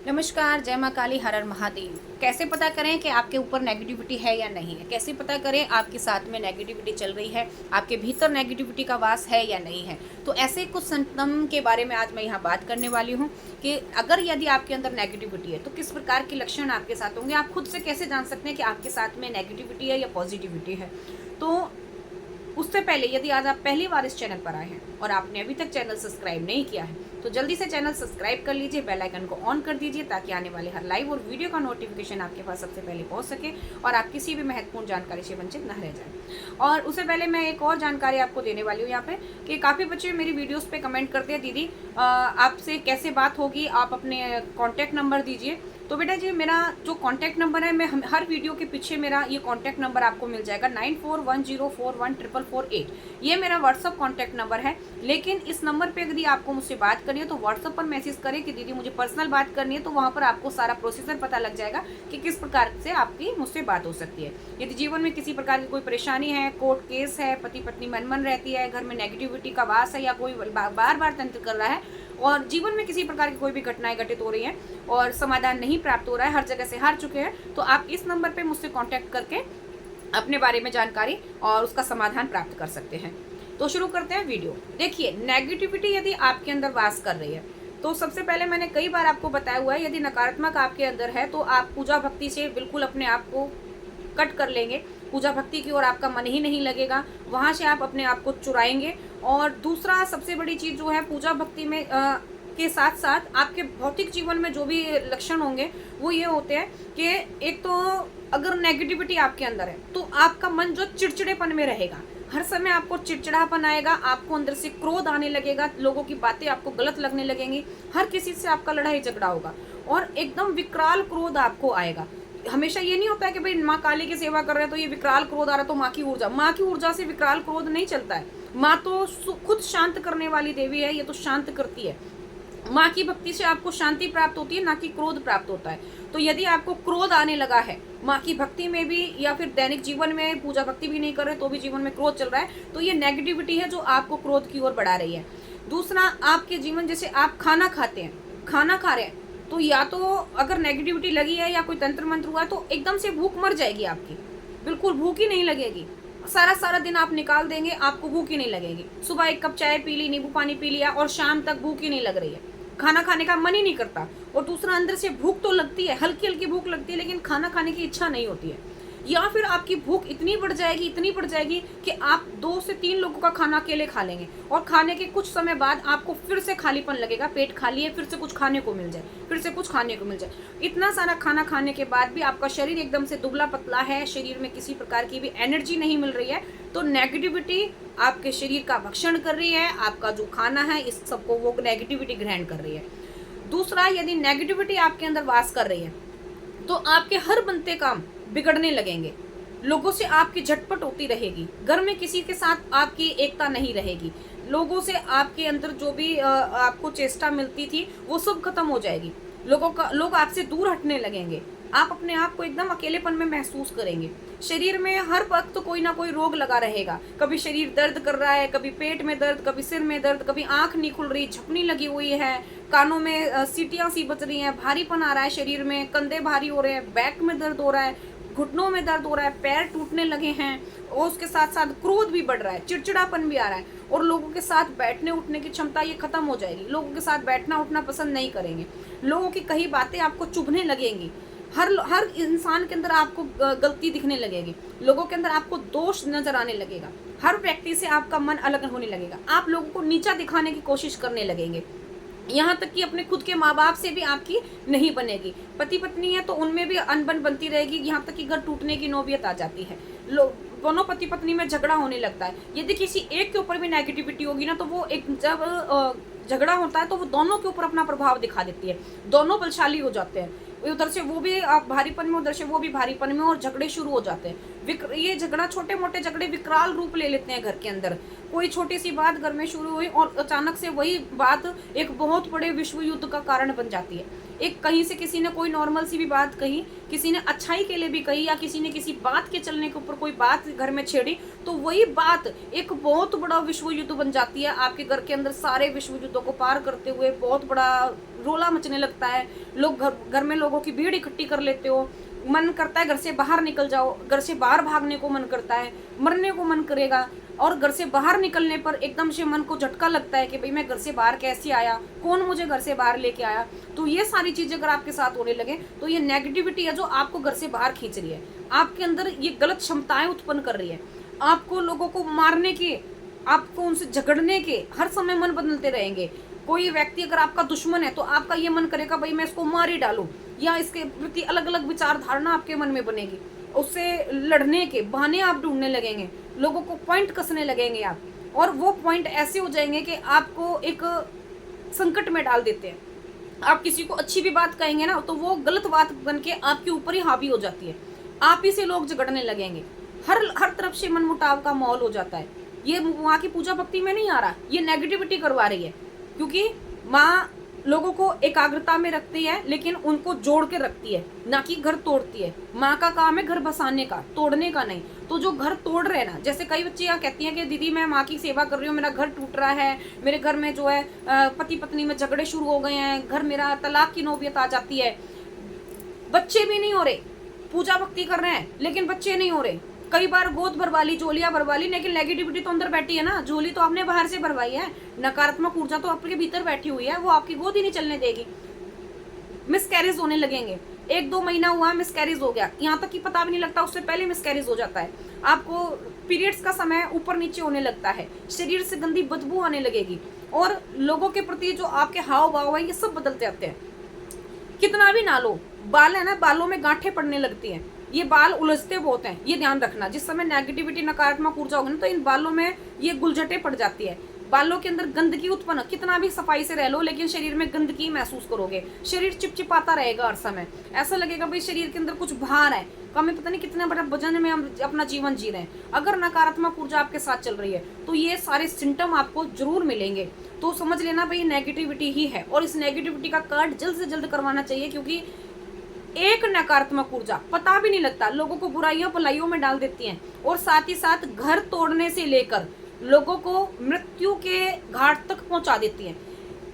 नमस्कार, जय माँ काली, हर हर महादेव। कैसे पता करें कि आपके ऊपर नेगेटिविटी है या नहीं है? कैसे पता करें आपके साथ में नेगेटिविटी चल रही है, आपके भीतर नेगेटिविटी का वास है या नहीं है? तो ऐसे कुछ सिम्पटम के बारे में आज मैं यहाँ बात करने वाली हूँ कि अगर यदि आपके अंदर नेगेटिविटी है तो किस प्रकार के लक्षण आपके साथ होंगे, आप खुद से कैसे जान सकते हैं कि आपके साथ में नेगेटिविटी है या पॉजिटिविटी है। तो उससे पहले यदि आज आप पहली बार इस चैनल पर आए हैं और आपने अभी तक चैनल सब्सक्राइब नहीं किया है तो जल्दी से चैनल सब्सक्राइब कर लीजिए, बेल आइकन को ऑन कर दीजिए ताकि आने वाले हर लाइव और वीडियो का नोटिफिकेशन आपके पास सबसे पहले पहुंच सके और आप किसी भी महत्वपूर्ण जानकारी से वंचित न रह जाए। और उससे पहले मैं एक और जानकारी आपको देने वाली हूँ यहाँ पे कि काफ़ी बच्चे मेरी वीडियोज़ पे कमेंट करते हैं, दीदी आपसे कैसे बात होगी, आप अपने कॉन्टैक्ट नंबर दीजिए। तो बेटा जी, मेरा जो कॉन्टैक्ट नंबर है, मैं हर वीडियो के पीछे मेरा ये कॉन्टैक्ट नंबर आपको मिल जाएगा 9410414448। ये मेरा व्हाट्सअप कॉन्टैक्ट नंबर है। लेकिन इस नंबर पे यदि आपको मुझसे बात करनी है तो व्हाट्सअप पर मैसेज करें कि दीदी मुझे पर्सनल बात करनी है, तो वहाँ पर आपको सारा प्रोसीजर पता लग जाएगा कि किस प्रकार से आपकी मुझसे बात हो सकती है। यदि जीवन में किसी प्रकार की कोई परेशानी है, कोर्ट केस है, पति पत्नी मनमन रहती है, घर में नेगेटिविटी का वास है या कोई बार बार तंत्र कर रहा है और जीवन में किसी प्रकार की कोई भी घटनाएं घटित हो रही हैं और समाधान नहीं प्राप्त हो रहा है, हर जगह से हार चुके हैं, तो आप इस नंबर पे मुझसे कांटेक्ट करके अपने बारे में जानकारी और उसका समाधान प्राप्त कर सकते हैं। तो शुरू करते हैं वीडियो। देखिए, नेगेटिविटी यदि आपके अंदर वास कर रही है तो सबसे पहले मैंने कई बार आपको बताया हुआ है, यदि नकारात्मक आपके अंदर है तो आप पूजा भक्ति से बिल्कुल अपने आप को कट कर लेंगे। पूजा भक्ति की ओर आपका मन ही नहीं लगेगा, वहाँ से आप अपने आप को चुराएंगे। और दूसरा सबसे बड़ी चीज़ जो है, पूजा भक्ति में के साथ साथ आपके भौतिक जीवन में जो भी लक्षण होंगे वो ये होते हैं कि एक तो अगर नेगेटिविटी आपके अंदर है तो आपका मन जो चिड़चिड़ेपन में रहेगा, हर समय आपको चिड़चिड़ापन आएगा, आपको अंदर से क्रोध आने लगेगा, लोगों की बातें आपको गलत लगने लगेंगी, हर किसी से आपका लड़ाई झगड़ा होगा और एकदम विकराल क्रोध आपको आएगा। हमेशा ये नहीं होता है कि भाई माँ काली की सेवा कर रहे हैं तो ये विकराल क्रोध आ रहा है तो माँ की ऊर्जा से विकराल क्रोध नहीं चलता है। माँ तो खुद शांत करने वाली देवी है, ये तो शांत करती है। माँ की भक्ति से आपको शांति प्राप्त होती है, ना कि क्रोध प्राप्त होता है। तो यदि आपको क्रोध आने लगा है माँ की भक्ति में भी या फिर दैनिक जीवन में पूजा भक्ति भी नहीं कर रहे तो भी जीवन में क्रोध चल रहा है, तो ये नेगेटिविटी है जो आपको क्रोध की ओर बढ़ा रही है। दूसरा, आपके जीवन, जैसे आप खाना खाते हैं, खाना खा रहे हैं तो या तो अगर नेगेटिविटी लगी है या कोई तंत्र मंत्र हुआ है तो एकदम से भूख मर जाएगी आपकी, बिल्कुल भूख ही नहीं लगेगी। सारा सारा दिन आप निकाल देंगे, आपको भूख ही नहीं लगेगी। सुबह एक कप चाय पी ली, नींबू पानी पी लिया और शाम तक भूख ही नहीं लग रही है, खाना खाने का मन ही नहीं करता। और दूसरा, अंदर से भूख तो लगती है, हल्की हल्की भूख लगती है, लेकिन खाना खाने की इच्छा नहीं होती है। या फिर आपकी भूख इतनी बढ़ जाएगी कि आप 2 से 3 लोगों का खाना अकेले खा लेंगे और खाने के कुछ समय बाद आपको फिर से खालीपन लगेगा, पेट खाली है, फिर से कुछ खाने को मिल जाए, फिर से कुछ खाने को मिल जाए। इतना सारा खाना खाने के बाद भी आपका शरीर एकदम से दुबला पतला है, शरीर में किसी प्रकार की भी एनर्जी नहीं मिल रही है, तो नेगेटिविटी आपके शरीर का भक्षण कर रही है। आपका जो खाना है इस सबको वो नेगेटिविटी ग्रहण कर रही है। दूसरा, यदि नेगेटिविटी आपके अंदर वास कर रही है तो आपके हर बनते काम बिगड़ने लगेंगे, लोगों से आपकी झटपट होती रहेगी, घर में किसी के साथ आपकी एकता नहीं रहेगी, लोगों से आपके अंदर जो भी आपको चेष्टा मिलती थी वो सब खत्म हो जाएगी, लोग आपसे दूर हटने लगेंगे, आप अपने आप को एकदम अकेलेपन में महसूस करेंगे। शरीर में हर वक्त कोई ना कोई रोग लगा रहेगा, कभी शरीर दर्द कर रहा है, कभी पेट में दर्द, कभी सिर में दर्द, कभी आंख नहीं खुल रही, झपनी लगी हुई है, कानों में सीटियां सी बज रही हैं, भारीपन आ रहा है शरीर में, कंधे भारी हो रहे हैं, बैक में दर्द हो रहा है, घुटनों में दर्द हो रहा है, पैर टूटने लगे हैं और उसके साथ साथ क्रोध भी बढ़ रहा है, चिड़चिड़ापन भी आ रहा है और लोगों के साथ बैठने उठने की क्षमता ये खत्म हो जाएगी, लोगों के साथ बैठना उठना पसंद नहीं करेंगे, लोगों की कई बातें आपको चुभने लगेंगी, हर इंसान के अंदर आपको गलती दिखने लगेगी, लोगों के अंदर आपको दोष नजर आने लगेगा, हर व्यक्ति से आपका मन अलग होने लगेगा, आप लोगों को नीचा दिखाने की कोशिश करने लगेंगे, यहाँ तक कि अपने खुद के माँ बाप से भी आपकी नहीं बनेगी। पति पत्नी है तो उनमें भी अनबन बनती रहेगी, यहाँ तक कि घर टूटने की नौबत आ जाती है, दोनों पति पत्नी में झगड़ा होने लगता है। यदि किसी एक के ऊपर भी नेगेटिविटी होगी ना तो वो एक जब झगड़ा होता है तो वो दोनों के ऊपर अपना प्रभाव दिखा देती है, दोनों बलशाली हो जाते हैं, उधर से वो भी भारीपन में, उधर से वो भी भारीपन में और झगड़े शुरू हो जाते हैं। ये झगड़ा, छोटे मोटे झगड़े विकराल रूप ले लेते हैं घर के अंदर, कोई छोटी सी बात घर में शुरू हुई और अचानक से वही बात एक बहुत बड़े विश्व युद्ध का कारण बन जाती है। एक कहीं से किसी ने कोई नॉर्मल सी भी बात कही, किसी ने अच्छाई के लिए भी कही, या किसी ने किसी बात के चलने के ऊपर कोई बात घर में छेड़ी, तो वही बात एक बहुत बड़ा विश्व युद्ध बन जाती है। आपके घर के अंदर सारे विश्व युद्धों को पार करते हुए बहुत बड़ा रोला मचने लगता है। लोग घर में लोगों की भीड़ इकट्ठी कर लेते हो, मन करता है घर से बाहर निकल जाओ, घर से बाहर भागने को मन करता है, मरने को मन करेगा। और घर से बाहर निकलने पर एकदम से मन को झटका लगता है कि भाई मैं घर से बाहर कैसे आया, कौन मुझे घर से बाहर लेके आया। तो ये सारी चीजें अगर आपके साथ होने लगे तो ये नेगेटिविटी है जो आपको घर से बाहर खींच रही है, आपके अंदर ये गलत क्षमताएं उत्पन्न कर रही है, आपको लोगों को मारने के, आपको उनसे झगड़ने के हर समय मन बदलते रहेंगे। कोई व्यक्ति अगर आपका दुश्मन है तो आपका ये मन करेगा भाई मैं इसको मार ही डालूं, या इसके प्रति अलग अलग विचारधारणा आपके मन में बनेगी। उससे लड़ने के बहाने आप ढूंढने लगेंगे, लोगों को पॉइंट कसने लगेंगे आप, और वो पॉइंट ऐसे हो जाएंगे कि आपको एक संकट में डाल देते हैं। आप किसी को अच्छी भी बात कहेंगे ना तो वो गलत बात बन के आपके ऊपर ही हावी हो जाती है, आप ही से लोग झगड़ने लगेंगे, हर तरफ से मनमुटाव का माहौल हो जाता है। ये वहाँ की पूजा भक्ति में नहीं आ रहा, ये नेगेटिविटी करवा रही है, क्योंकि माँ लोगों को एकाग्रता में रखती है लेकिन उनको जोड़ के रखती है, ना कि घर तोड़ती है। माँ का काम है घर बसाने का, तोड़ने का नहीं। तो जो घर तोड़ रहे ना, जैसे कई बच्चे यहाँ कहती हैं कि दीदी मैं माँ की सेवा कर रही हूँ, मेरा घर टूट रहा है, मेरे घर में जो है पति पत्नी में झगड़े शुरू हो गए हैं, घर मेरा तलाक की नौबत आ जाती है। बच्चे भी नहीं हो रहे, पूजा भक्ति कर रहे हैं लेकिन बच्चे नहीं हो रहे। कई बार गोद भरवा ली, झोलियां भरवा ली, लेकिन नेगेटिविटी तो अंदर बैठी है ना। झोली तो आपने बाहर से भरवाई है, नकारात्मक ऊर्जा तो आपके भीतर बैठी हुई है, वो आपकी गोद ही नहीं चलने देगी। मिसकैरेज होने लगेंगे, 1-2 महीना हुआ मिसकैरेज हो गया, यहाँ तक कि पता भी नहीं लगता, उससे पहले मिसकैरेज हो जाता है। आपको पीरियड्स का समय ऊपर नीचे होने लगता है, शरीर से गंदी बदबू आने लगेगी, और लोगों के प्रति जो आपके हाव भाव है ये सब बदलते आते हैं। कितना भी ना लो, बाल है ना, बालों में गांठें पड़ने लगती हैं, ये बाल उलझते बहुत हैं, ये ध्यान रखना। जिस समय नेगेटिविटी नकारात्मक ऊर्जा होगी ना तो इन बालों में ये गुलझटे पड़ जाती है, बालों के अंदर गंदगी उत्पन्न, कितना भी सफाई से रह लो लेकिन शरीर में गंदगी महसूस करोगे, शरीर चिपचिपाता रहेगा हर समय, ऐसा लगेगा भाई शरीर के अंदर कुछ भार है, हमें पता नहीं कितना बड़ा वजन में हम अपना जीवन जी रहे हैं। अगर नकारात्मक ऊर्जा आपके साथ चल रही है तो ये सारे सिम्टम आपको जरूर मिलेंगे। तो समझ लेना भाई नेगेटिविटी ही है, और इस नेगेटिविटी का कार्ड जल्द से जल्द करवाना चाहिए, क्योंकि एक नकारात्मक ऊर्जा पता भी नहीं लगता, लोगों को बुराइयों भलाइयों में डाल देती हैं, और साथ ही साथ घर तोड़ने से लेकर लोगों को मृत्यु के घाट तक पहुंचा देती हैं।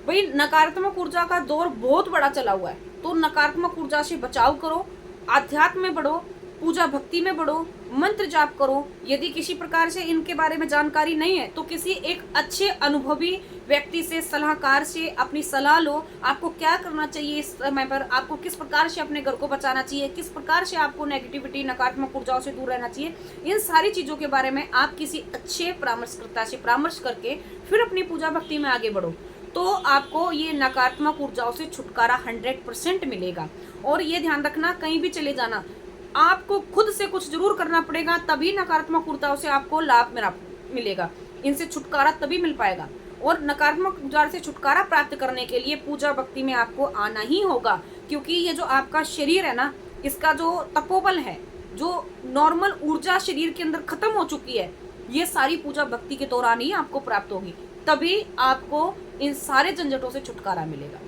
भाई नकारात्मक ऊर्जा का दौर बहुत बड़ा चला हुआ है, तो नकारात्मक ऊर्जा से बचाव करो, आध्यात्म में बढ़ो, पूजा भक्ति में बढ़ो, मंत्र जाप करो। यदि किसी प्रकार से इनके बारे में जानकारी नहीं है तो किसी एक अच्छे अनुभवी व्यक्ति से, सलाहकार से अपनी सलाह लो। आपको क्या करना चाहिए इस समय पर, आपको किस प्रकार से अपने घर को बचाना चाहिए, किस प्रकार से आपको नेगेटिविटी नकारात्मक ऊर्जाओं से दूर रहना चाहिए, इन सारी चीज़ों के बारे में आप किसी अच्छे परामर्शकर्ता से परामर्श करके फिर अपनी पूजा भक्ति में आगे बढ़ो, तो आपको ये नकारात्मक ऊर्जाओं से छुटकारा 100% मिलेगा। और ये ध्यान रखना, कहीं भी चले जाना आपको खुद से कुछ जरूर करना पड़ेगा, तभी नकारात्मक ऊर्जाओं से आपको लाभ मिलेगा, इनसे छुटकारा तभी मिल पाएगा। और नकारात्मक ऊर्जा से छुटकारा प्राप्त करने के लिए पूजा भक्ति में आपको आना ही होगा, क्योंकि ये जो आपका शरीर है ना, इसका जो तपोबल है, जो नॉर्मल ऊर्जा शरीर के अंदर खत्म हो चुकी है, ये सारी पूजा भक्ति के दौरान ही आपको प्राप्त होगी, तभी आपको इन सारे झंझटों से छुटकारा मिलेगा।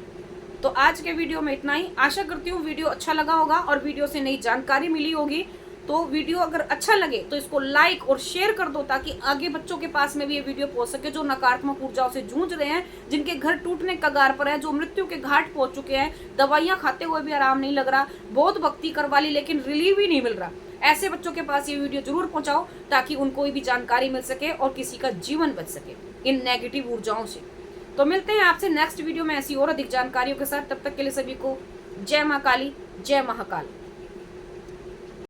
तो आज के वीडियो में इतना ही। आशा करती हूँ वीडियो अच्छा लगा होगा और वीडियो से नई जानकारी मिली होगी। तो वीडियो अगर अच्छा लगे तो इसको लाइक और शेयर कर दो, ताकि आगे बच्चों के पास में भी ये वीडियो पहुंच सके, जो नकारात्मक ऊर्जाओं से जूझ रहे हैं, जिनके घर टूटने कगार पर है, जो मृत्यु के घाट पहुंच चुके हैं, दवाइयां खाते हुए भी आराम नहीं लग रहा, बहुत भक्ति करवा ली लेकिन रिलीव ही नहीं मिल रहा। ऐसे बच्चों के पास ये वीडियो जरूर पहुंचाओ, ताकि उनको भी जानकारी मिल सके और किसी का जीवन बच सके इन नेगेटिव ऊर्जाओं से। तो मिलते हैं आपसे नेक्स्ट वीडियो में ऐसी और अधिक जानकारियों के साथ। तब तक के लिए सभी को जय मां काली, जय महाकाल।